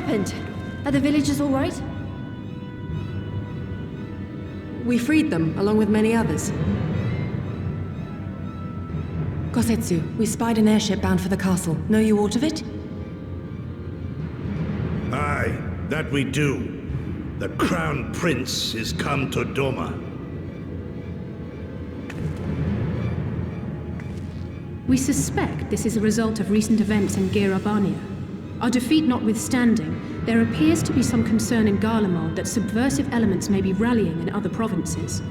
happened? Are the villagers all right? We freed them, along with many others. Kosetsu, we spied an airship bound for the castle. Know you aught of it? Aye, that we do. The Crown Prince is come to Doma. We suspect this is a result of recent events in Girabania. Our defeat notwithstanding, there appears to be some concern in Garlemald that subversive elements may be rallying in other provinces.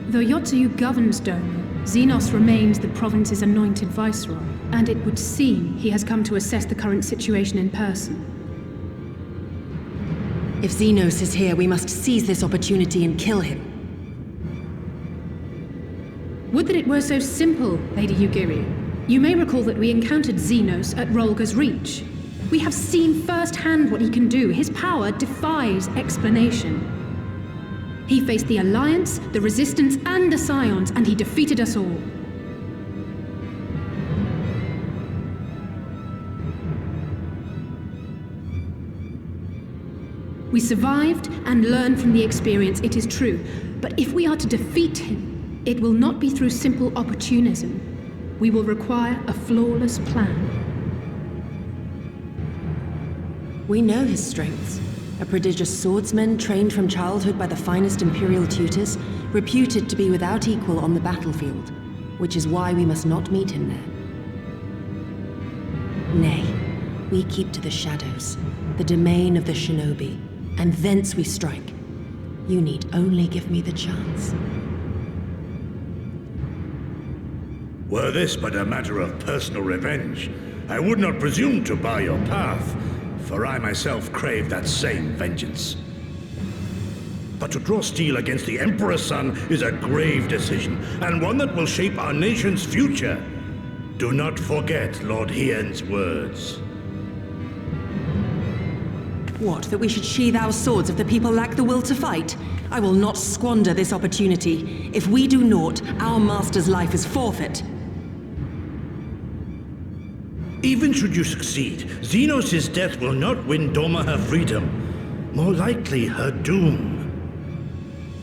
Though Yotsuyu governs Doma, Xenos remains the province's anointed viceroy, and it would seem he has come to assess the current situation in person. If Xenos is here, we must seize this opportunity and kill him. Would that it were so simple, Lady Yugiri. You may recall that we encountered Xenos at Rolga's Reach. We have seen firsthand what he can do. His power defies explanation. He faced the Alliance, the Resistance, and the Scions, and he defeated us all. We survived and learned from the experience, it is true. But if we are to defeat him, it will not be through simple opportunism. We will require a flawless plan. We know his strengths. A prodigious swordsman trained from childhood by the finest Imperial tutors, reputed to be without equal on the battlefield, which is why we must not meet him there. Nay, we keep to the shadows, the domain of the shinobi, and thence we strike. You need only give me the chance. Were this but a matter of personal revenge, I would not presume to bar your path, for I myself crave that same vengeance. But to draw steel against the Emperor's son is a grave decision, and one that will shape our nation's future. Do not forget Lord Hien's words. What, that we should sheathe our swords if the people lack the will to fight? I will not squander this opportunity. If we do naught, our master's life is forfeit. Even should you succeed, Xenos' death will not win Doma her freedom. More likely, her doom.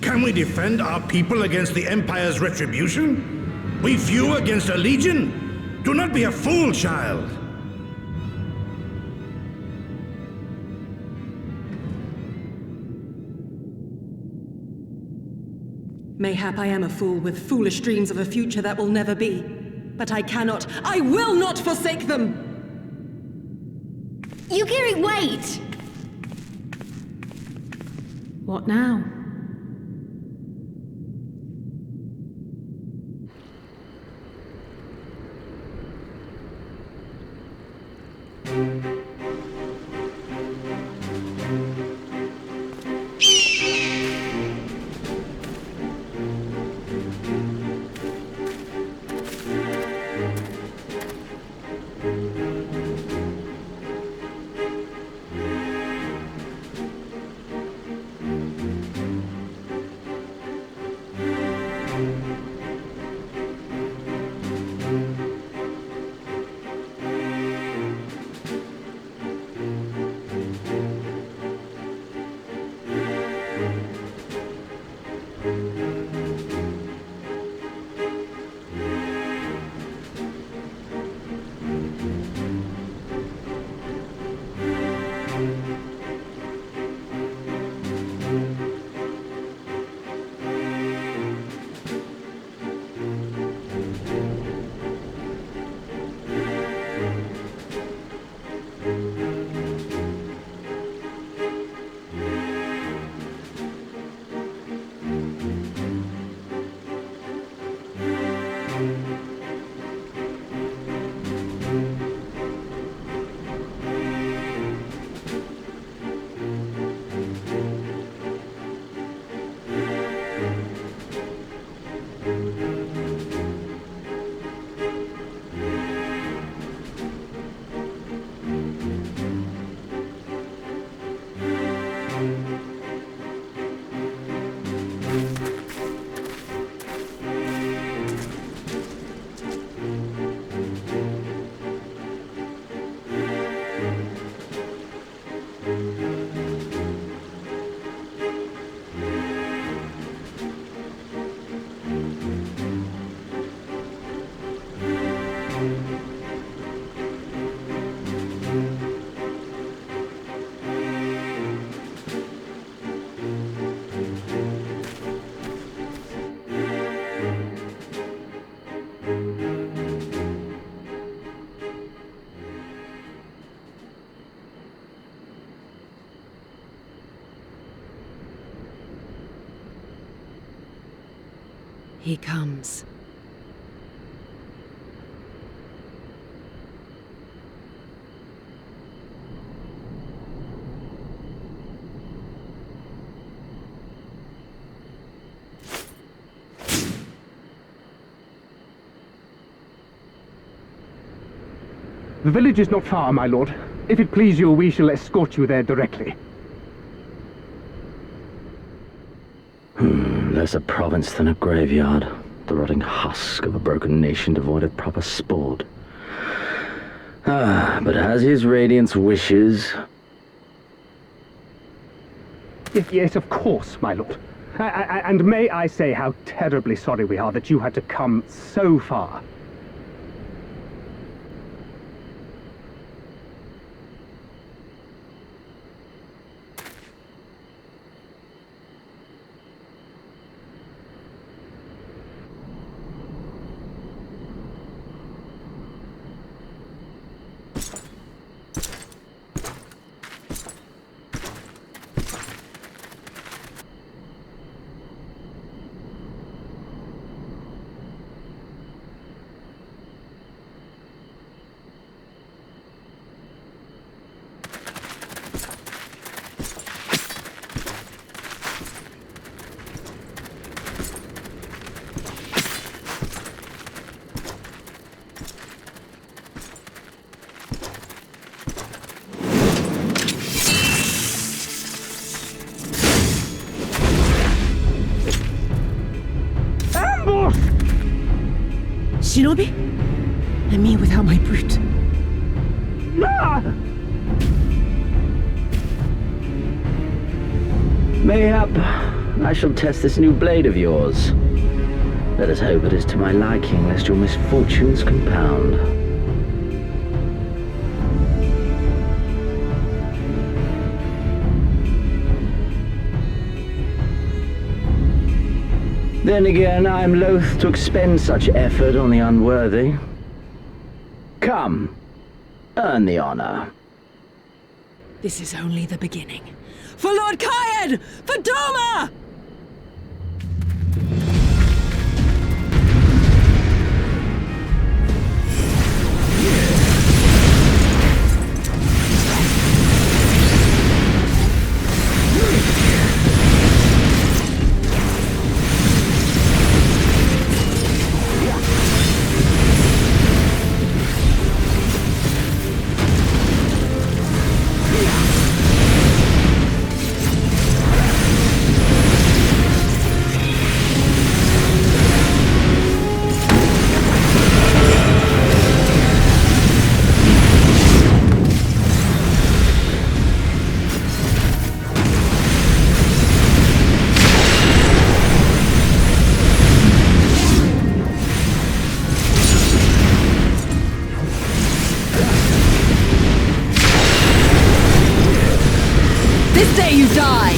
Can we defend our people against the Empire's retribution? We few against a legion? Do not be a fool, child! Mayhap I am a fool with foolish dreams of a future that will never be. But I cannot, I will not forsake them! Yugiri, wait! What now? He comes. The village is not far, my lord. If it please you, we shall escort you there directly. Less a province than a graveyard. The rotting husk of a broken nation devoid of proper sport. But as his radiance wishes... Yes, of course, my lord. And may I say how terribly sorry we are that you had to come so far. Shinobi? And me without my brute. Mayhap I shall test this new blade of yours. Let us hope it is to my liking, lest your misfortunes compound. Then again, I am loath to expend such effort on the unworthy. Come, earn the honor. This is only the beginning. For Lord Kyan! For Doma! This day you die!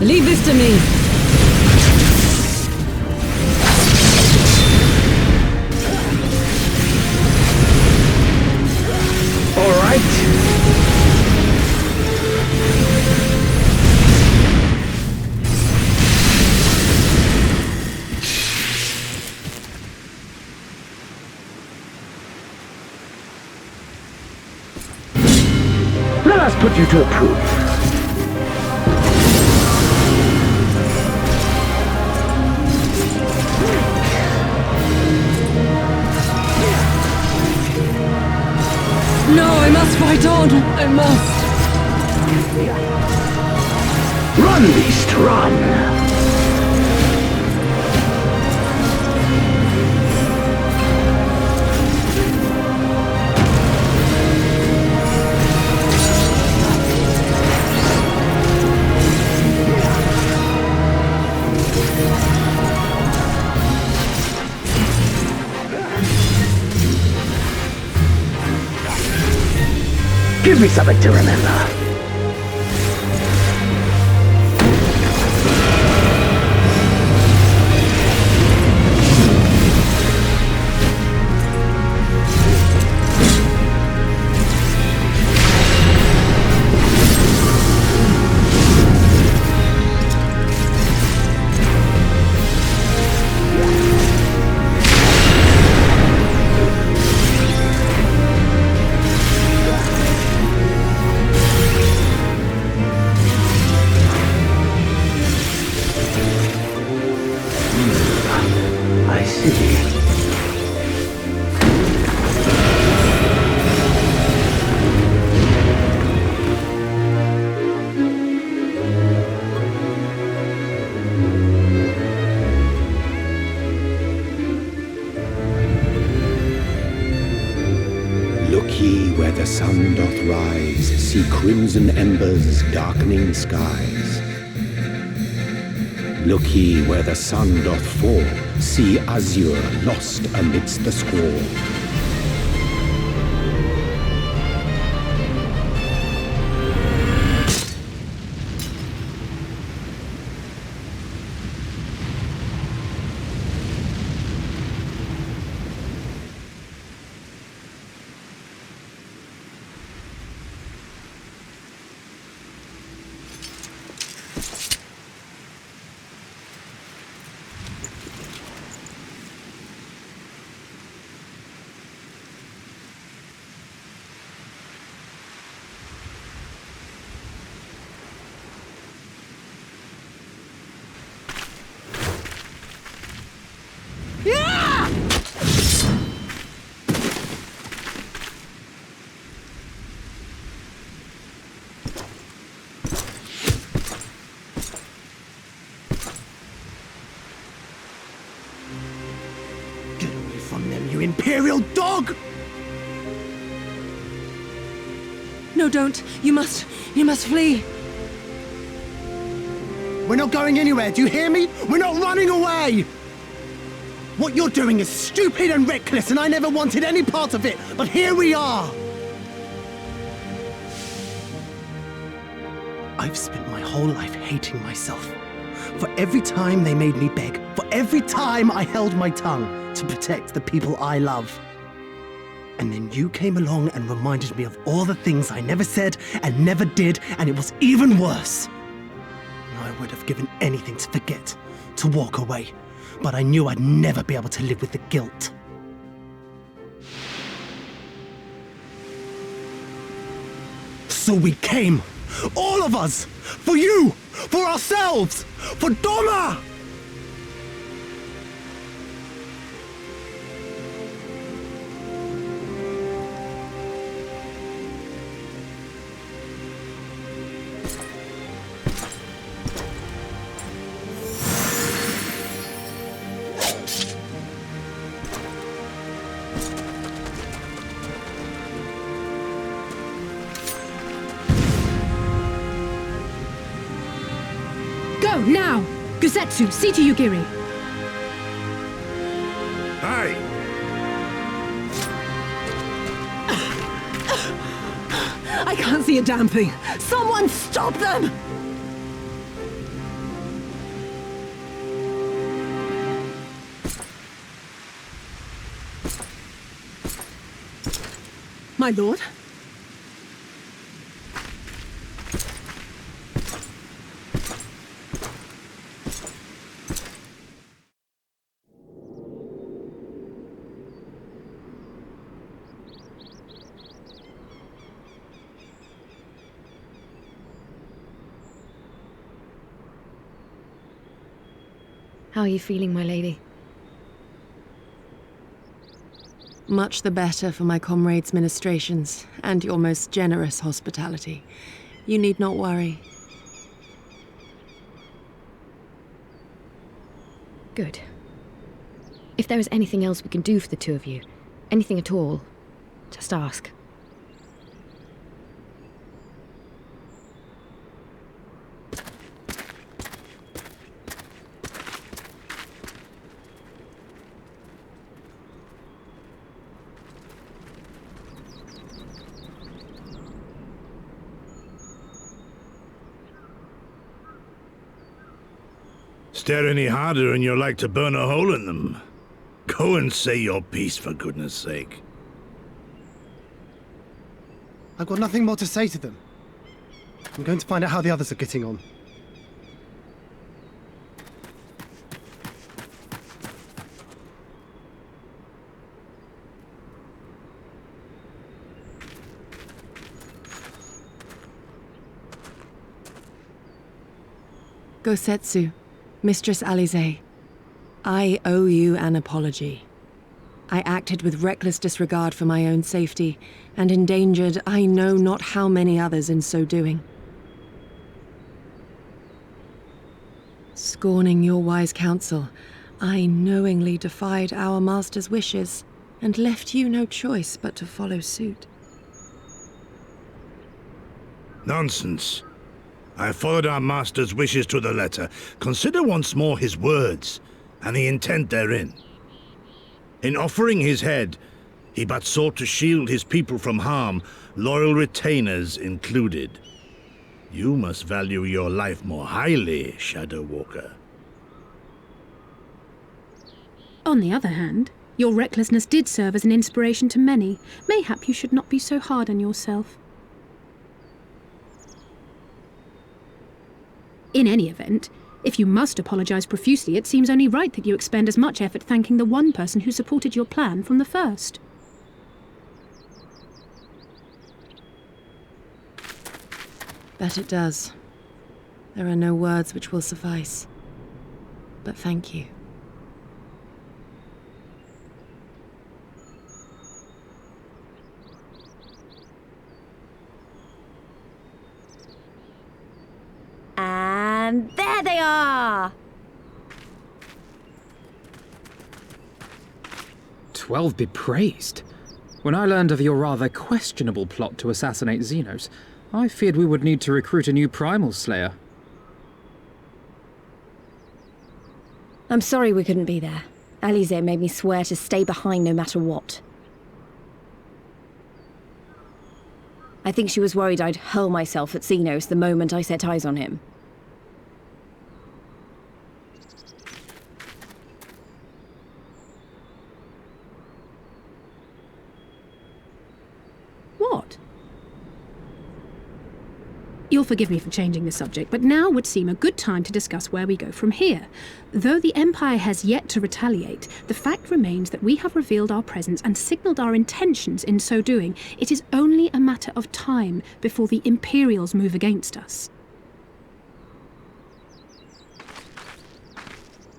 Leave this to me. All right. Let us put you to a proof. No, I must fight on. I must. Run, beast, run! Give me something to remember. sun doth rise, see crimson embers darkening skies. Look ye where the sun doth fall, see azure lost amidst the squall. You Imperial dog! No, don't. You must flee. We're not going anywhere, do you hear me? We're not running away! What you're doing is stupid and reckless, and I never wanted any part of it, but here we are! I've spent my whole life hating myself. For every time they made me beg, for every time I held my tongue to protect the people I love. And then you came along and reminded me of all the things I never said and never did, and it was even worse. I would have given anything to forget, to walk away, but I knew I'd never be able to live with the guilt. So we came, all of us, for you, for ourselves, for Doma! Go, now! Gusetsu, see to Yugiri. Aye. I can't see a damn thing. Someone stop them! My lord? How are you feeling, my lady? Much the better for my comrades' ministrations and your most generous hospitality. You need not worry. Good. If there is anything else we can do for the two of you, anything at all, just ask. Stare any harder and you're like to burn a hole in them. Go and say your piece, for goodness sake. I've got nothing more to say to them. I'm going to find out how the others are getting on. Gosetsu, Mistress Alize, I owe you an apology. I acted with reckless disregard for my own safety, and endangered I know not how many others in so doing. Scorning your wise counsel, I knowingly defied our master's wishes, and left you no choice but to follow suit. Nonsense. I followed our master's wishes to the letter. Consider once more his words, and the intent therein. In offering his head, he but sought to shield his people from harm, loyal retainers included. You must value your life more highly, Shadow Walker. On the other hand, your recklessness did serve as an inspiration to many. Mayhap you should not be so hard on yourself. In any event, if you must apologize profusely, it seems only right that you expend as much effort thanking the one person who supported your plan from the first. That it does. There are no words which will suffice. But thank you. And there they are! 12 be praised. When I learned of your rather questionable plot to assassinate Xenos, I feared we would need to recruit a new Primal Slayer. I'm sorry we couldn't be there. Alize made me swear to stay behind no matter what. I think she was worried I'd hurl myself at Xenos the moment I set eyes on him. What? You'll forgive me for changing the subject, but now would seem a good time to discuss where we go from here. Though the Empire has yet to retaliate, the fact remains that we have revealed our presence and signalled our intentions in so doing. It is only a matter of time before the Imperials move against us.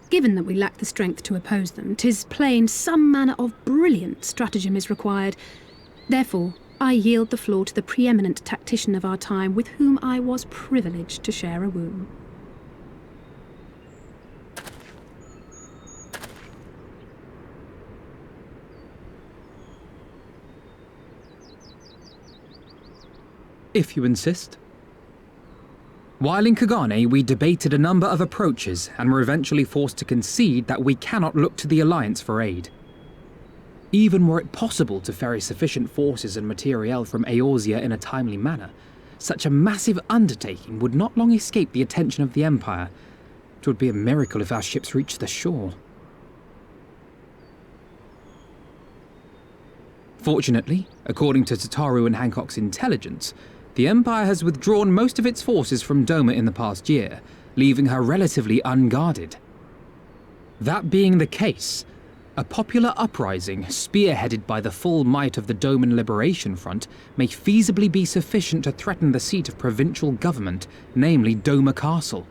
Given that we lack the strength to oppose them, 'tis plain some manner of brilliant stratagem is required. Therefore, I yield the floor to the preeminent tactician of our time, with whom I was privileged to share a room. If you insist. While in Kagane, we debated a number of approaches and were eventually forced to concede that we cannot look to the Alliance for aid. Even were it possible to ferry sufficient forces and materiel from Eorzea in a timely manner, such a massive undertaking would not long escape the attention of the Empire. It would be a miracle if our ships reached the shore. Fortunately, according to Tataru and Hancock's intelligence, the Empire has withdrawn most of its forces from Doma in the past year, leaving her relatively unguarded. That being the case, a popular uprising, spearheaded by the full might of the Doman Liberation Front, may feasibly be sufficient to threaten the seat of provincial government, namely Doma Castle.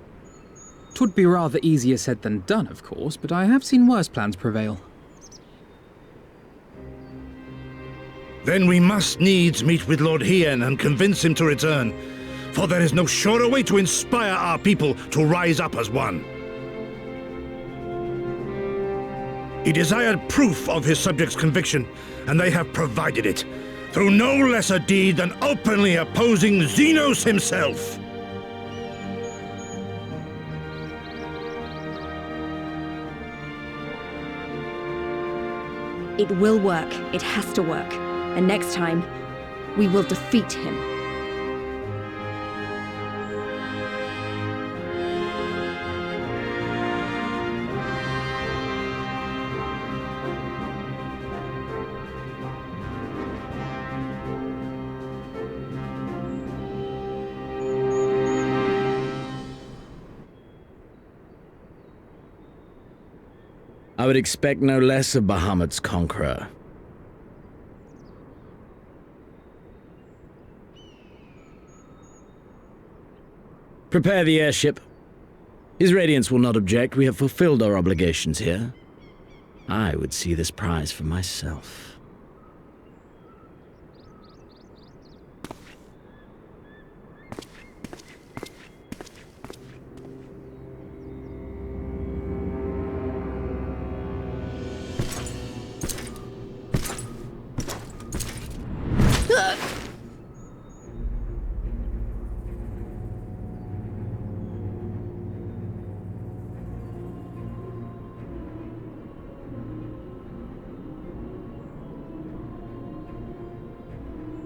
'Twould be rather easier said than done, of course, but I have seen worse plans prevail. Then we must needs meet with Lord Hien and convince him to return, for there is no surer way to inspire our people to rise up as one. He desired proof of his subjects' conviction, and they have provided it, through no less a deed than openly opposing Xenos himself. It will work. It has to work. And next time, we will defeat him. I would expect no less of Bahamut's conqueror. Prepare the airship. His Radiance will not object. We have fulfilled our obligations here. I would see this prize for myself.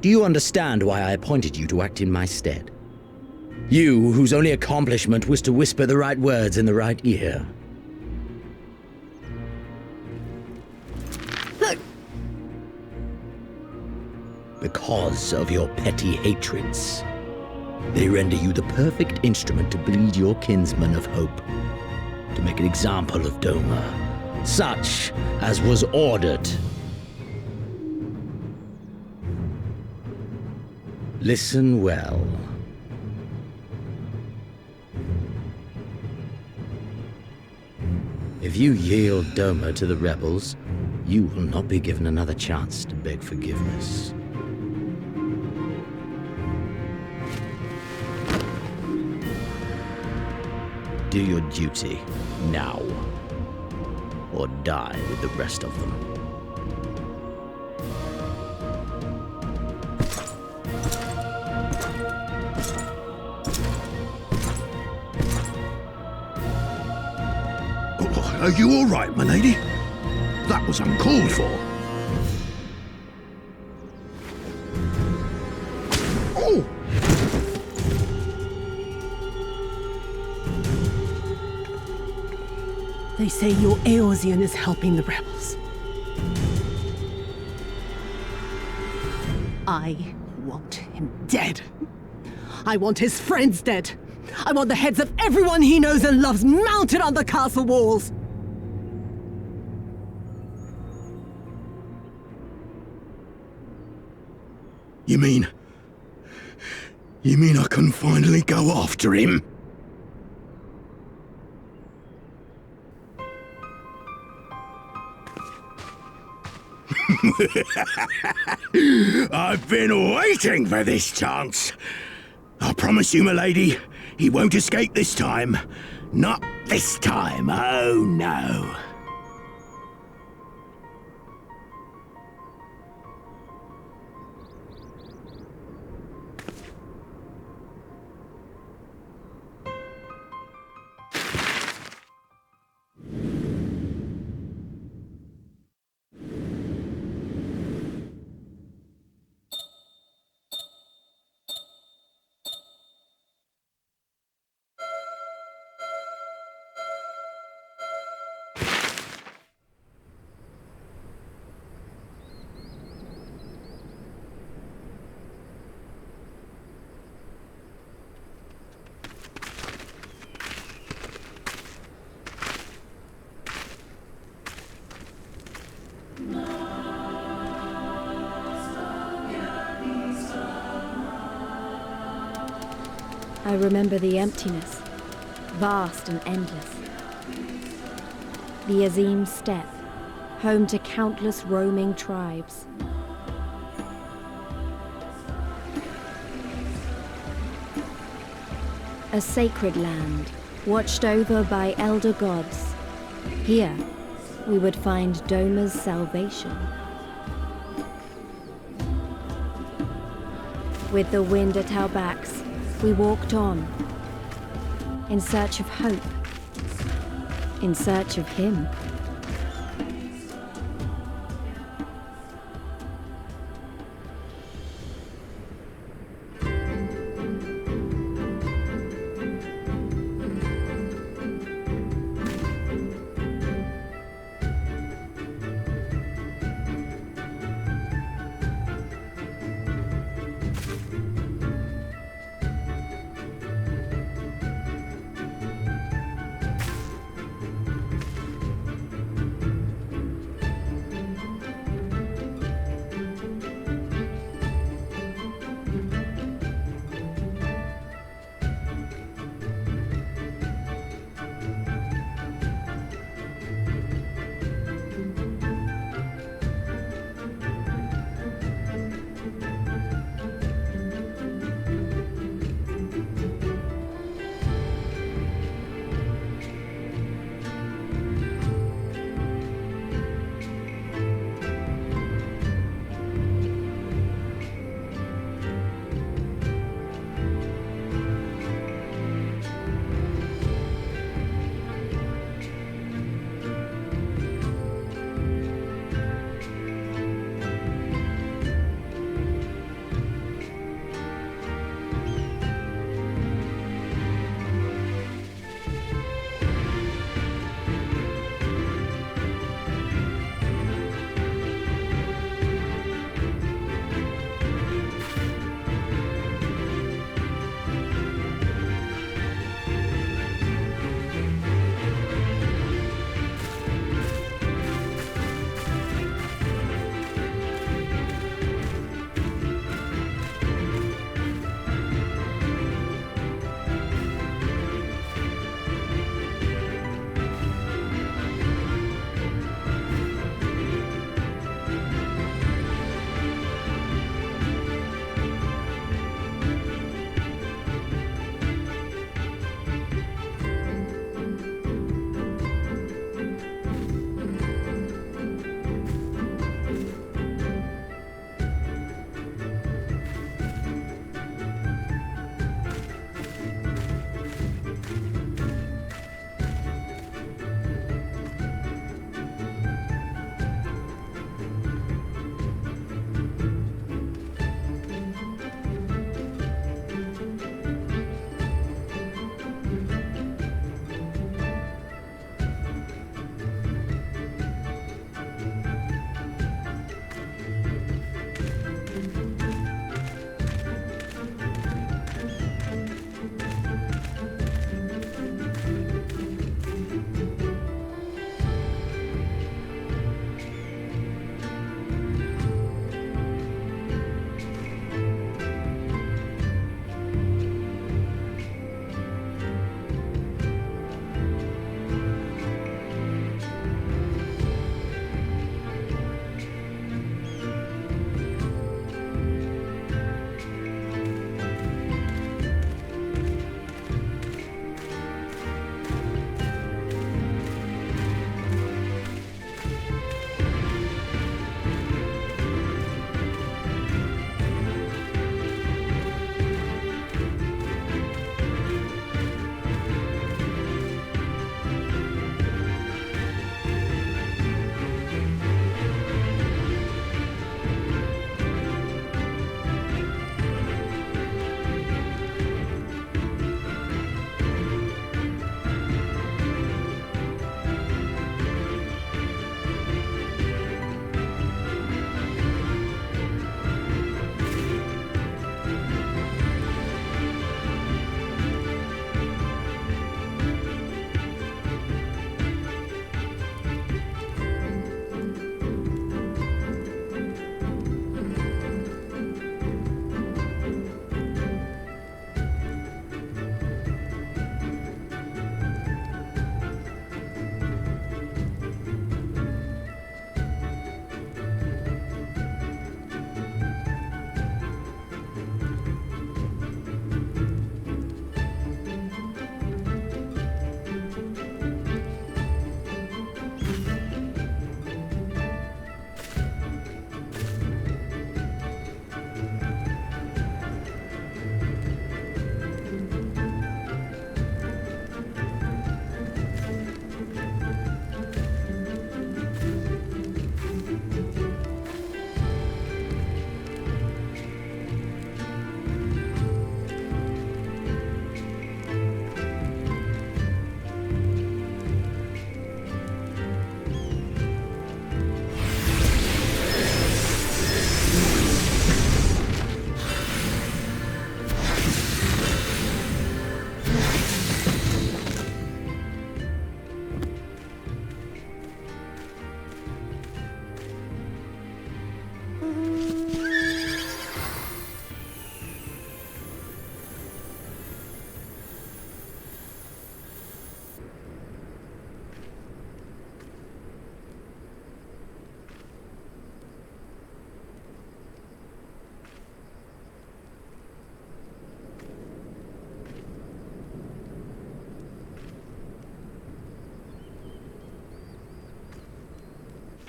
Do you understand why I appointed you to act in my stead? You, whose only accomplishment was to whisper the right words in the right ear. Because of your petty hatreds. They render you the perfect instrument to bleed your kinsman of hope, to make an example of Doma, such as was ordered. Listen well. If you yield Doma to the rebels, you will not be given another chance to beg forgiveness. Do your duty, now. Or die with the rest of them. Are you all right, my lady? That was uncalled for. Oh! They say your Eorzean is helping the rebels. I want him dead. I want his friends dead. I want the heads of everyone he knows and loves mounted on the castle walls. You mean I can finally go after him? I've been waiting for this chance. I promise you, milady, he won't escape this time. Not this time, oh no. I remember the emptiness, vast and endless. The Azim Steppe, home to countless roaming tribes. A sacred land, watched over by elder gods. Here, we would find Doma's salvation. With the wind at our backs, we walked on, in search of hope, in search of him.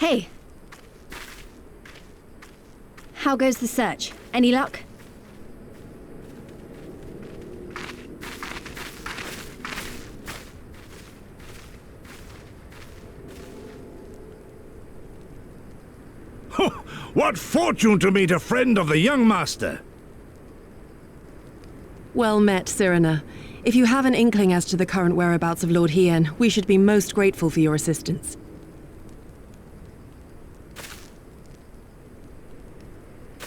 Hey! How goes the search? Any luck? What fortune to meet a friend of the young master! Well met, Cyrena. If you have an inkling as to the current whereabouts of Lord Hien, we should be most grateful for your assistance.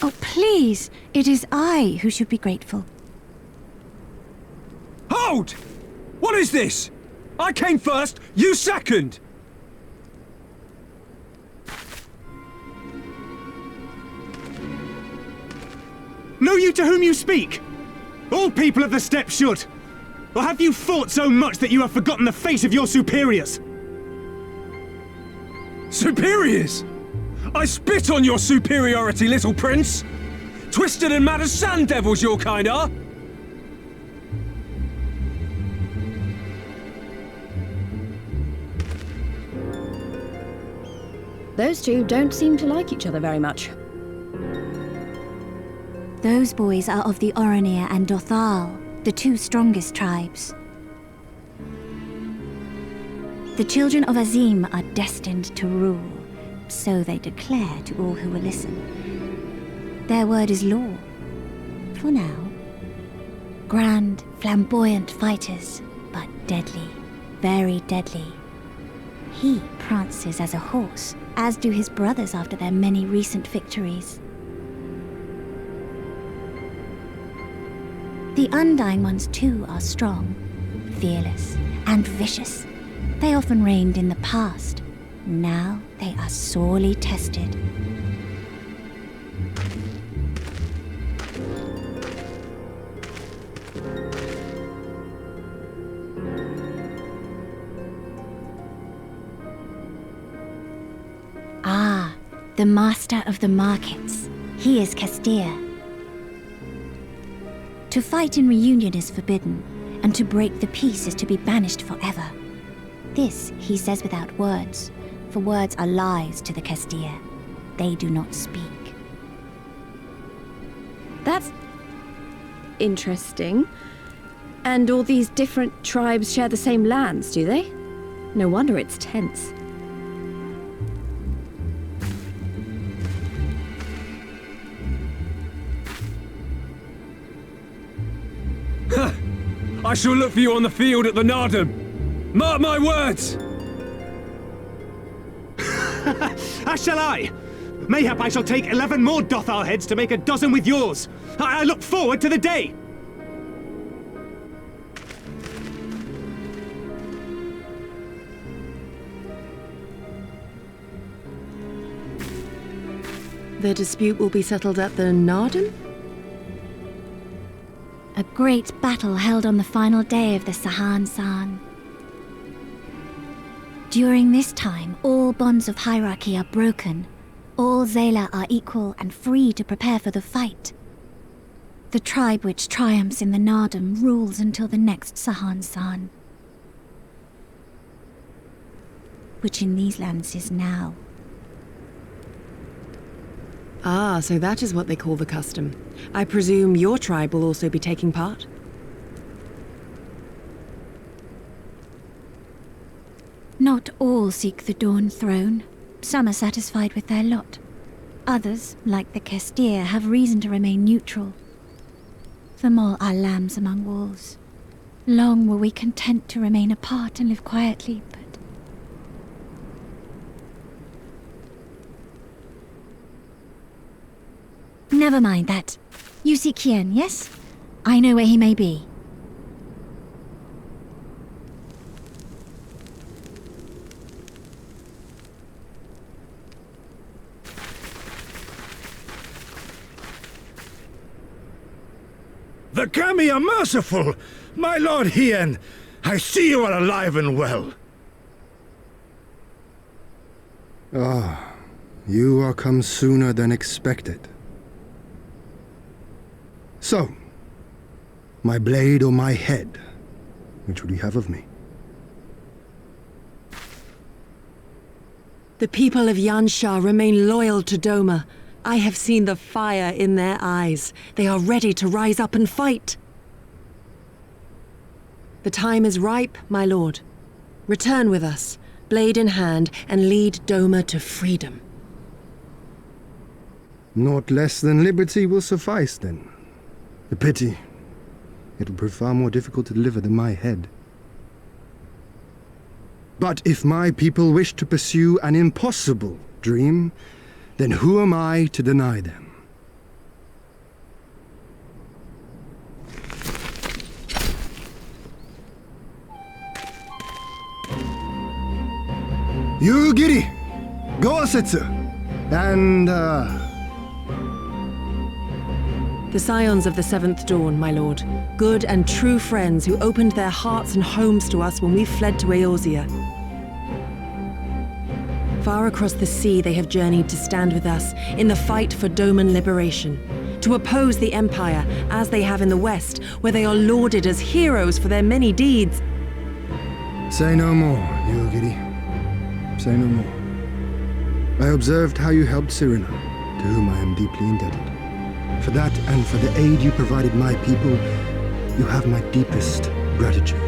Oh, please! It is I who should be grateful. Hold! What is this? I came first, you second! Know you to whom you speak? All people of the steppe should. Or have you fought so much that you have forgotten the face of your superiors? Superiors? I spit on your superiority, little prince! Twisted and mad as sand devils your kind are! Those two don't seem to like each other very much. Those boys are of the Oranir and Dothal, the two strongest tribes. The children of Azim are destined to rule, so they declare to all who will listen. Their word is law, for now. Grand, flamboyant fighters, but deadly, very deadly. He prances as a horse, as do his brothers after their many recent victories. The Undying ones too are strong, fearless, and vicious. They often reigned in the past. Now they are sorely tested. Ah, the master of the markets. He is Castir. To fight in reunion is forbidden, and to break the peace is to be banished forever. This he says without words, for words are lies to the Castir. They do not speak. That's interesting. And all these different tribes share the same lands, do they? No wonder it's tense. I shall look for you on the field at the Nardum. Mark my words! As shall I! Mayhap I shall take 11 more Dothal heads to make a dozen with yours. I look forward to the day! The dispute will be settled at the Nardum? A great battle held on the final day of the Sahan San. During this time, all bonds of hierarchy are broken. All Zayla are equal and free to prepare for the fight. The tribe which triumphs in the Nardum rules until the next Sahan San, which in these lands is now. Ah, so that is what they call the custom. I presume your tribe will also be taking part? Not all seek the Dawn Throne. Some are satisfied with their lot. Others, like the Castir, have reason to remain neutral. Them all are lambs among wolves. Long were we content to remain apart and live quietly, but... Never mind that. You seek Hien, yes? I know where he may be. The Kami are merciful! My lord Hien, I see you are alive and well. Ah, you are come sooner than expected. So, my blade or my head, which would you have of me? The people of Yansha remain loyal to Doma. I have seen the fire in their eyes. They are ready to rise up and fight. The time is ripe, my lord. Return with us, blade in hand, and lead Doma to freedom. Naught less than liberty will suffice, then. A pity. It will prove far more difficult to deliver than my head. But if my people wish to pursue an impossible dream, then who am I to deny them? You, Giri! Go-setsu! And, The scions of the Seventh Dawn, my lord. Good and true friends who opened their hearts and homes to us when we fled to Eorzea. Far across the sea they have journeyed to stand with us in the fight for Doman liberation. To oppose the Empire, as they have in the West, where they are lauded as heroes for their many deeds. Say no more, Yogiri. Say no more. I observed how you helped Serena, to whom I am deeply indebted. For that and for the aid you provided my people, you have my deepest gratitude.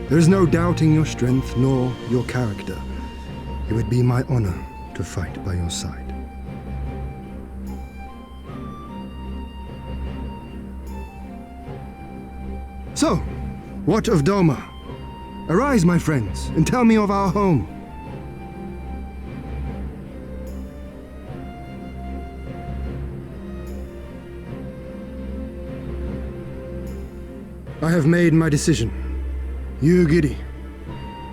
There is no doubting your strength nor your character. It would be my honor to fight by your side. So, what of Doma? Arise, my friends, and tell me of our home. I have made my decision. You, Giri,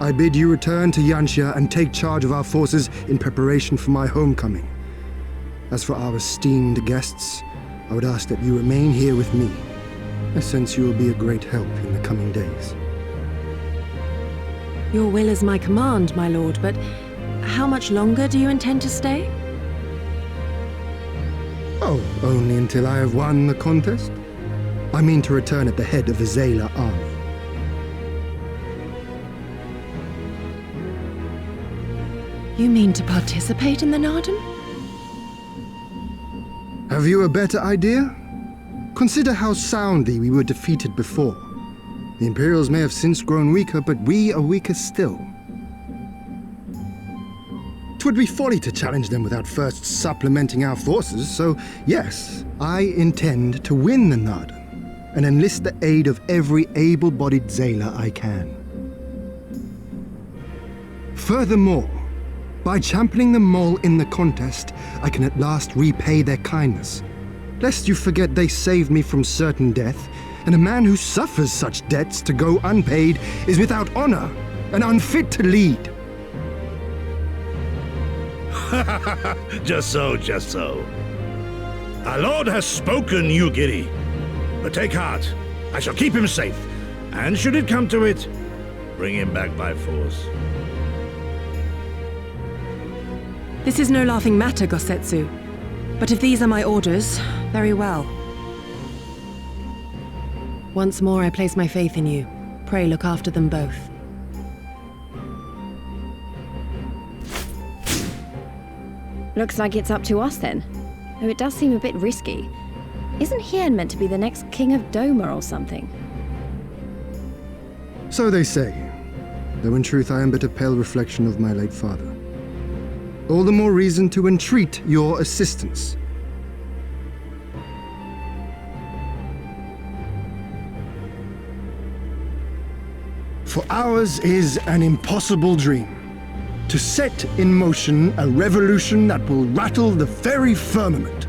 I bid you return to Yansha and take charge of our forces in preparation for my homecoming. As for our esteemed guests, I would ask that you remain here with me. I sense you will be a great help in the coming days. Your will is my command, my lord, but how much longer do you intend to stay? Oh, only until I have won the contest? I mean to return at the head of the Zayla army. You mean to participate in the Narden? Have you a better idea? Consider how soundly we were defeated before. The Imperials may have since grown weaker, but we are weaker still. 'Twould be folly to challenge them without first supplementing our forces, so yes, I intend to win the Narden and enlist the aid of every able-bodied Zayla I can. Furthermore, by championing the Mole in the contest, I can at last repay their kindness. Lest you forget they saved me from certain death, and a man who suffers such debts to go unpaid is without honor and unfit to lead. Just so, just so. Our lord has spoken, Yugiri. But take heart, I shall keep him safe, and should it come to it, bring him back by force. This is no laughing matter, Gosetsu. But if these are my orders, very well. Once more I place my faith in you. Pray look after them both. Looks like it's up to us then. Though it does seem a bit risky. Isn't Hien meant to be the next king of Doma or something? So they say, though in truth I am but a pale reflection of my late father. All the more reason to entreat your assistance. For ours is an impossible dream. To set in motion a revolution that will rattle the very firmament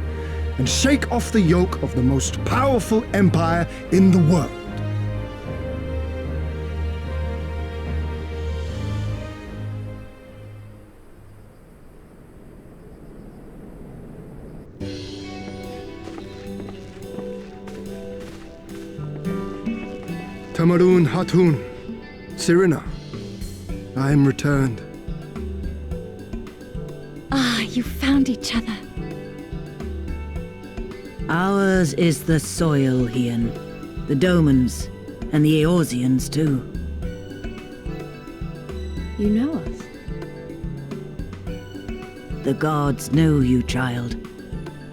and shake off the yoke of the most powerful empire in the world. Tamarun Hatun, Serena, I am returned. Ah, you found each other. Ours is the soil, Ian. The Domans, and the Eorzeans too. You know us? The gods know you, child.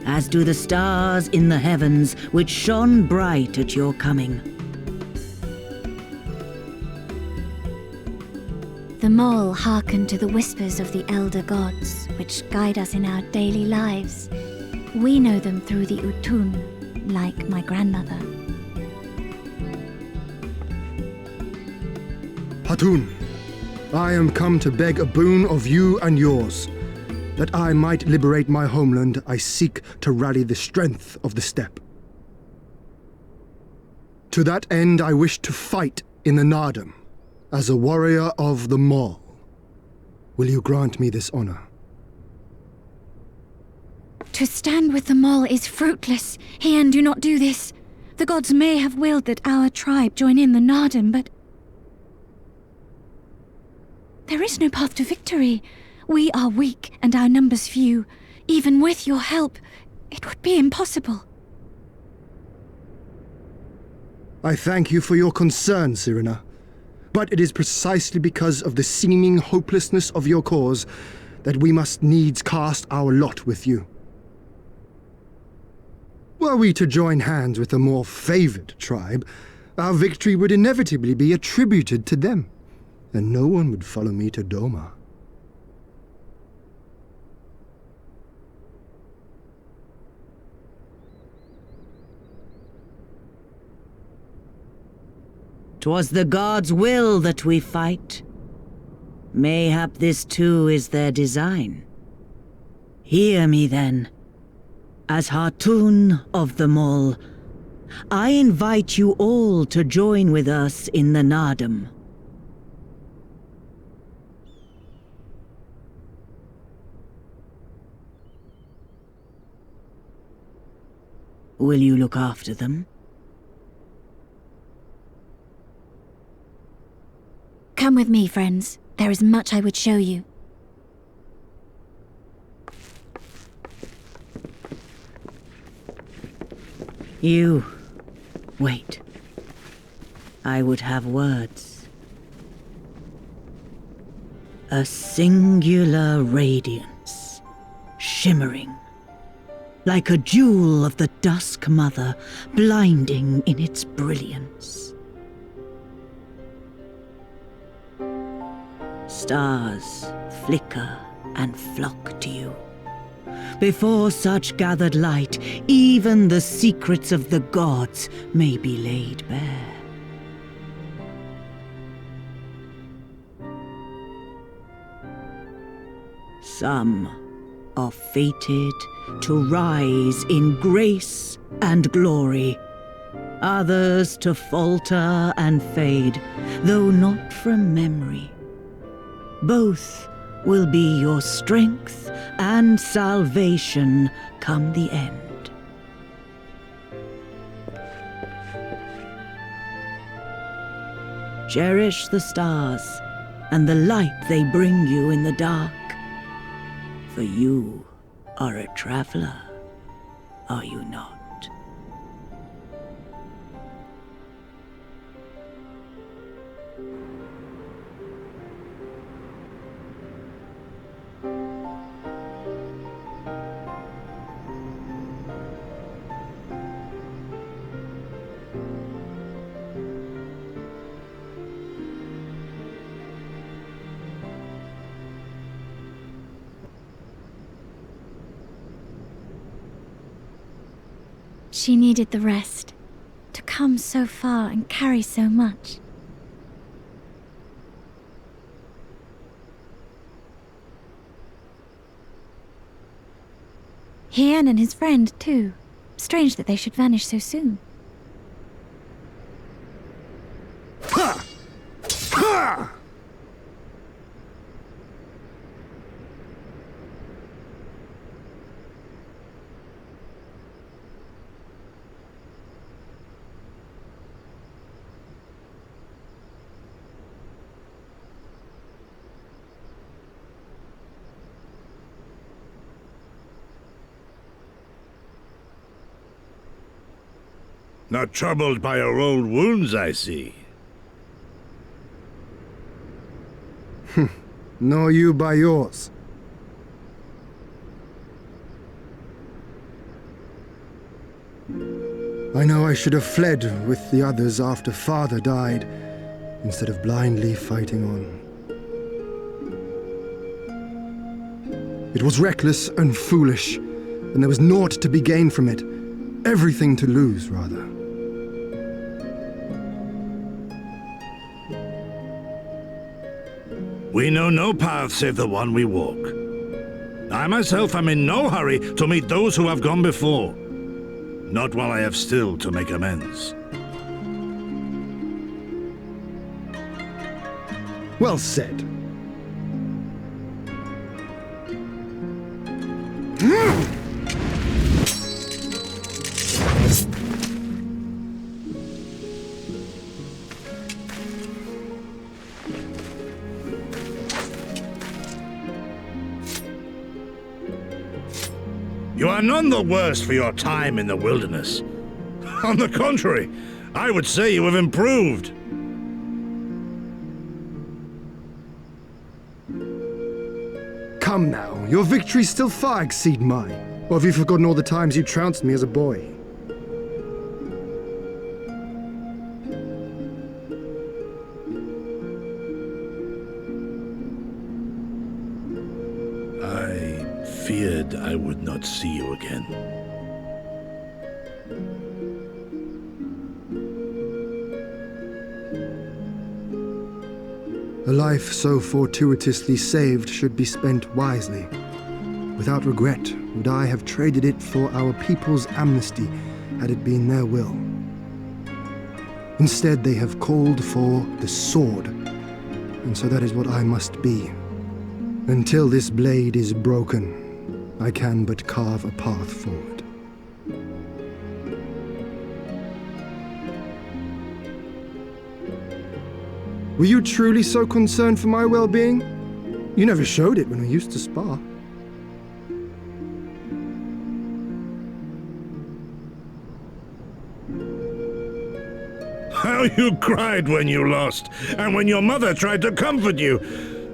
As do the stars in the heavens, which shone bright at your coming. The mole hearkened to the whispers of the elder gods, which guide us in our daily lives. We know them through the Utun, like my grandmother. Hatun, I am come to beg a boon of you and yours. That I might liberate my homeland, I seek to rally the strength of the steppe. To that end, I wish to fight in the Nardum, as a warrior of the Mall. Will you grant me this honor? To stand with the mole is fruitless. Hian, do not do this. The gods may have willed that our tribe join in the Nardum, but there is no path to victory. We are weak and our numbers few. Even with your help, it would be impossible. I thank you for your concern, Cyrena. But it is precisely because of the seeming hopelessness of your cause that we must needs cast our lot with you. Were we to join hands with a more favored tribe, our victory would inevitably be attributed to them, and no one would follow me to Doma. 'Twas the gods' will that we fight. Mayhap this too is their design. Hear me then. As Hatun of the Mall, I invite you all to join with us in the Nardum. Will you look after them? Come with me, friends. There is much I would show you. You... wait. I would have words. A singular radiance, shimmering, like a jewel of the Dusk Mother, blinding in its brilliance. Stars flicker and flock to you. Before such gathered light, even the secrets of the gods may be laid bare. Some are fated to rise in grace and glory, others to falter and fade, though not from memory. Both will be your strength and salvation come the end. Cherish the stars and the light they bring you in the dark. For you are a traveler, are you not? She needed the rest, to come so far and carry so much. Hian and his friend, too. Strange that they should vanish so soon. Ha! Ha! Not troubled by your old wounds, I see. Nor you by yours. I know I should have fled with the others after Father died, instead of blindly fighting on. It was reckless and foolish, and there was naught to be gained from it. Everything to lose, rather. We know no path save the one we walk. I myself am in no hurry to meet those who have gone before. Not while I have still to make amends. Well said. You are none the worse for your time in the wilderness. On the contrary, I would say you have improved. Come now, your victories still far exceed mine. Or have you forgotten all the times you trounced me as a boy? I feared I would not see you again. A life so fortuitously saved should be spent wisely. Without regret, would I have traded it for our people's amnesty, had it been their will. Instead, they have called for the sword, and so that is what I must be. Until this blade is broken, I can but carve a path forward. Were you truly so concerned for my well-being? You never showed it when we used to spar. How you cried when you lost, and when your mother tried to comfort you,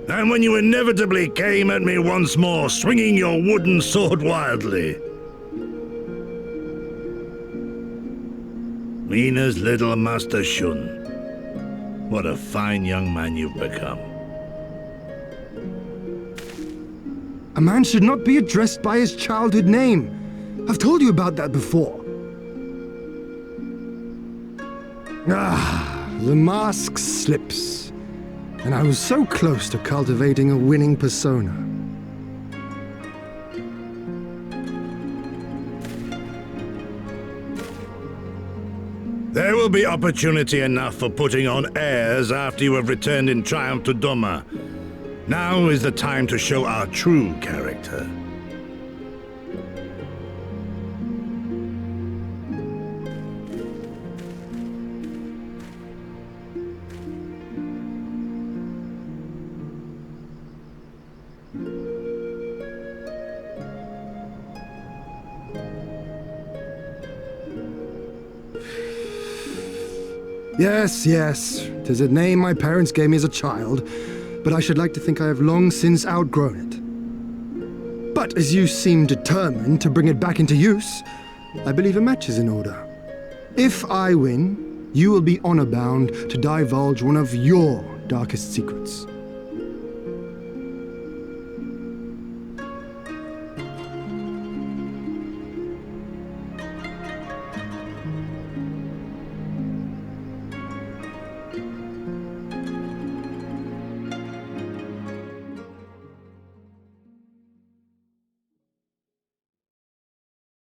and when you inevitably came at me once more, swinging your wooden sword wildly. Mina's little Master Shun. What a fine young man you've become. A man should not be addressed by his childhood name. I've told you about that before. The mask slips. And I was so close to cultivating a winning persona. There will be opportunity enough for putting on airs after you have returned in triumph to Doma. Now is the time to show our true character. Yes, 'tis a name my parents gave me as a child, but I should like to think I have long since outgrown it. But as you seem determined to bring it back into use, I believe a match is in order. If I win, you will be honor-bound to divulge one of your darkest secrets.